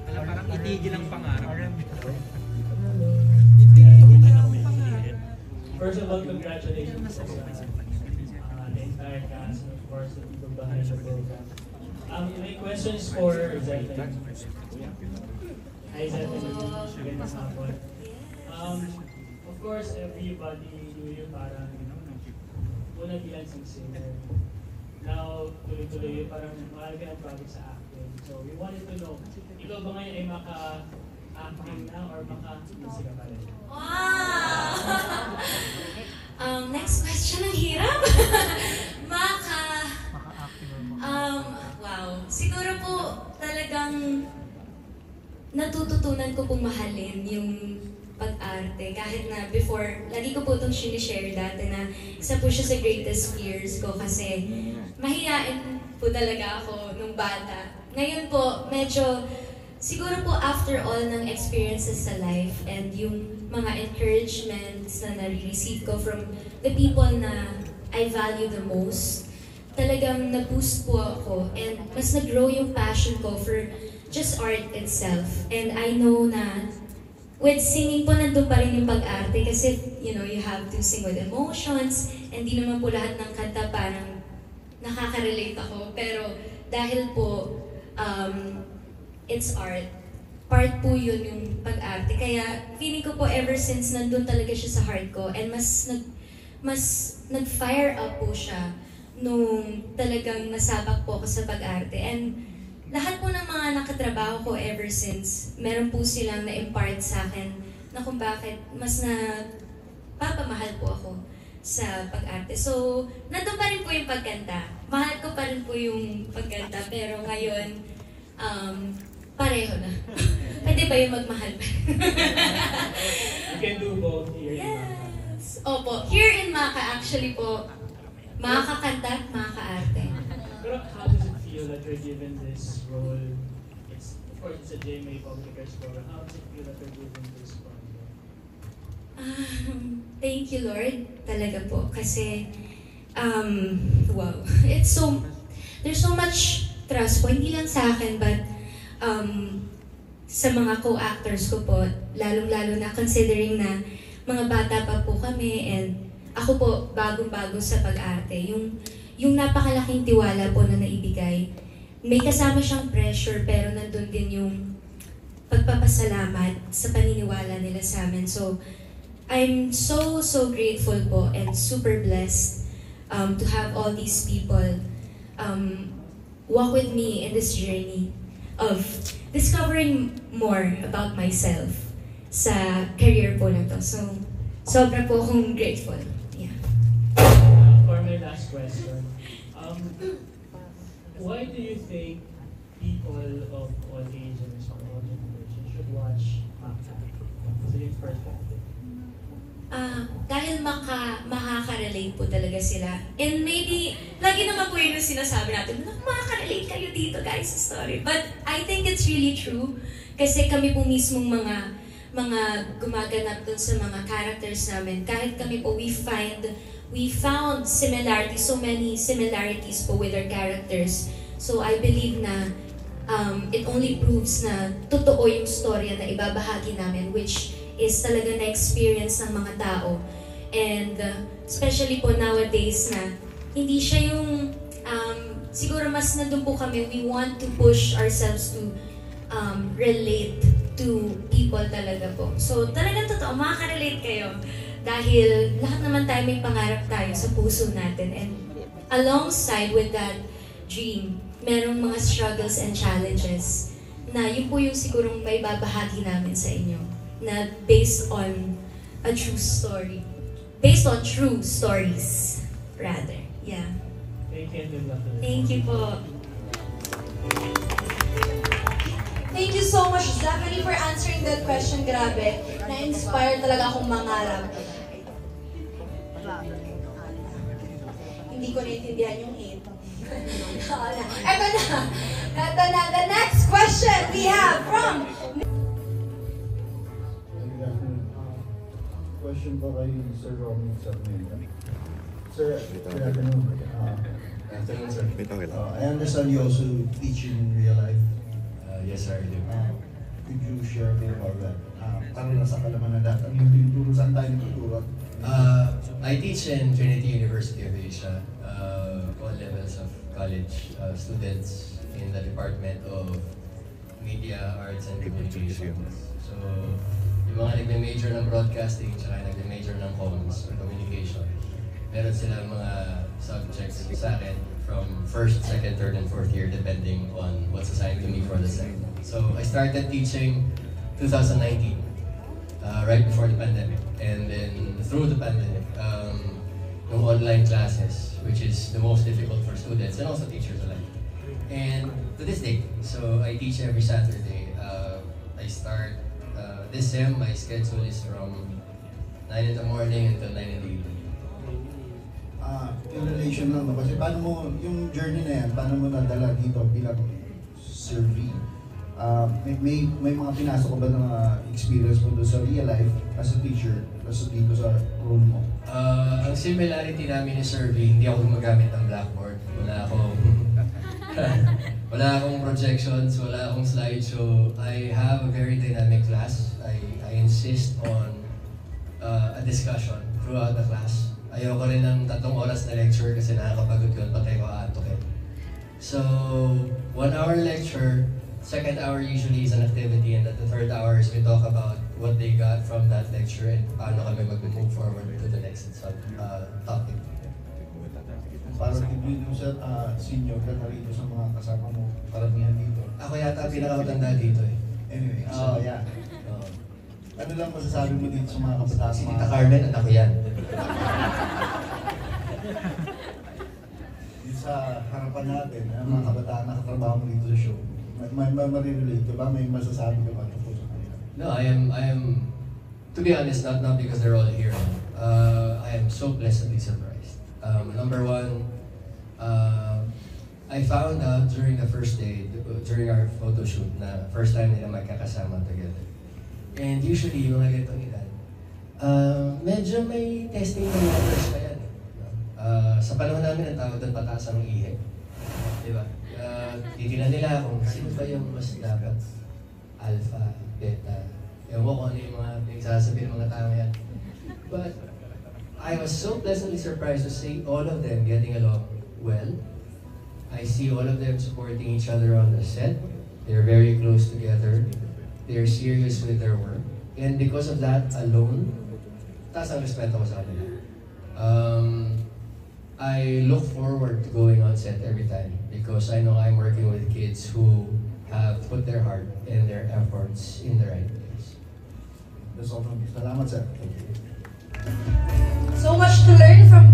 Alam, parang itigil ang pangarap. First of all, congratulations sa the entire cast and of course the people behind the program. My question is for Zetan. Hi Zetan, magandang hapon. Of course, everybody knew you parang una bilang singer. Now, tuloy-tuloy yung parang mahal ka ng project sa acting. So, we wanted to know, ikaw ba ngayon ay maka-acting na or maka-music ka pa rin? Wow! Next question, ang hirap. Wow. Siguro po talagang natututunan ko pong mahalin yung pag-arte. Kahit na before, lagi ko po itong sinishare dati na isa po siya sa greatest fears ko kasi mahihain po talaga ako nung bata. Ngayon po, medyo siguro po after all ng experiences sa life and yung mga encouragements na nare-receive ko from the people na I value the most, talagang na-boost po ako and mas nag-grow yung passion ko for just art itself. And I know na with singing po nandun pa rin yung pag-arte kasi you have to sing with emotions and di naman po lahat ng kanta parang nakaka-relate ako. Pero dahil po it's art, part po yun yung pag-arte. Kaya feeling ko po ever since nandun talaga siya sa heart ko and mas nag-fire up po siya nung talagang nasabak po ako sa pag-arte. And lahat po ng mga nakatrabaho ko ever since, meron po silang na-impart sa akin na kung bakit mas na papamahal po ako sa pag-arte. So, nandun pa rin po yung pagkanta. Mahal ko pa rin po yung pagkanta, pero ngayon, pareho na. Pwede ba yung magmahal pa? You can do both here in Maka. Yes! Opo, here in Maka actually po, makakakanta at makaka-arte. Pero how does it feel that you're given this role? Of course, it's a JMA Publicers program. How does it feel that you're given this project? Thank you, Lord. Talaga po. Kasi, wow. There's so much trust po. Hindi lang sa akin, but sa mga co-actors ko po, lalong-lalo na considering na mga bata pa po kami and ako po, bagong-bago sa pag-arte. Yung napakalaking tiwala po na naibigay. May kasama siyang pressure pero nandun din yung pagpapasalamat sa paniniwala nila sa amin. So, I'm so grateful po and super blessed to have all these people walk with me in this journey of discovering more about myself sa career po na to. So, sobra po akong grateful. For my last question, why do you think people of all ages or all generations should watch Maka? So yung first topic. Dahil makaka-relate po talaga sila. And maybe, lagi naman po yun yung sinasabi natin, makaka-relate kayo dito guys sa story. But I think it's really true. Kasi kami po mismong mga gumaganap dun sa mga characters namin. Kahit kami po, we found similarities, so many similarities po with our characters. So I believe na it only proves na totoo yung storya na ibabahagi namin, which is talaga na-experience ng mga tao. And especially po nowadays na hindi siya yung, siguro mas nandun po kami, we want to push ourselves to relate to people talaga po. So talagang totoo, makaka-relate kayo. Dahil lahat naman tayo may pangarap tayo sa puso natin. And alongside with that dream, merong mga struggles and challenges na yun po yung sigurong may babahagi namin sa inyo na based on a true story. Based on true stories, rather. Yeah. Thank you and good luck. Thank you po. Thank you so much, Stephanie, for answering that question. Grabe. Na-inspire talaga akong mangarap. Hindi ko naintindihan yung 8. Ito na. The next question we have from... Question pa kay Sir Robin Sarmenta. Sir, Afternoon, sir. I understand you also teach in real life. Yes, sir, I do. Could you share more about that? Para lang sa kalaman na lahat, ano yung tinuturo, saan tayo nagtuturo? I teach in Trinity University of Asia, all levels of college students in the Department of Media, Arts, and Communications. So, yung mga nagme-major ng broadcasting, tsaka nagme-major ng comms or communication, meron silang mga subjects sa akin from first, second, third, and fourth year depending on what's assigned to me for the sem. So I started teaching 2019, right before the pandemic. And then through the pandemic, yung online classes, which is the most difficult for students and also teachers alike. And to this day, so I teach every Saturday. I start this sem, my schedule is from 9 in the morning until 9 in the evening. In relation lang, no? Kasi paano mo, yung journey na yan, paano mo nadala dito bilang survey? May mga pinasok ko ba ng experience mo doon sa real life as a teacher, as a dito sa role mo? Ang similarity namin ni survey, hindi ako gumagamit ng blackboard. Wala akong projections, wala akong slideshow. I have a very dynamic class. I insist on a discussion throughout the class. Ayoko rin ng 3 oras na lecture kasi nakakapagod yun, patay ko aantukin. So, 1 hour lecture, second hour usually is an activity, and at the third hour is we talk about what they got from that lecture and paano kami mag-move forward to the next topic. Parang hindi yung senior ka na rito sa mga kasama mo, karamihan dito. Ako yata pinakamatanda dito eh. Anyway, yeah. Ano lang masasabi mo dito sa mga kabataan? Si Tita Carmen, anak ko yan. Dito sa harapan natin, mga kabataan na katrabaho mo dito sa show, may marirelate ka ba? May masasabi ka ba tungkol sa kanila? No, I am, to be honest, not because they're all here. I am so pleasantly surprised. Number one, I found out during the first day, during our photo shoot, na first time nila magkakasama together. And usually, yung mga ganitong edad, medyo may testing ng waters pa yan. Sa panahon namin, ang tawag doon pataas ang ihi. Diba? Titinan nila kung sino ba yung mas dapat. Alpha, beta. Ewan ko kung ano yung mga pinagsasabi ng mga tao yan. But I was so pleasantly surprised to see all of them getting along well. I see all of them supporting each other on the set. They're very close together. They're serious with their work. And because of that alone, taas ang respeto ko sa kanila. I look forward to going on set every time because I know I'm working with kids who have put their heart and their efforts in the right place. That's all from me. Salamat, sir. So much to learn from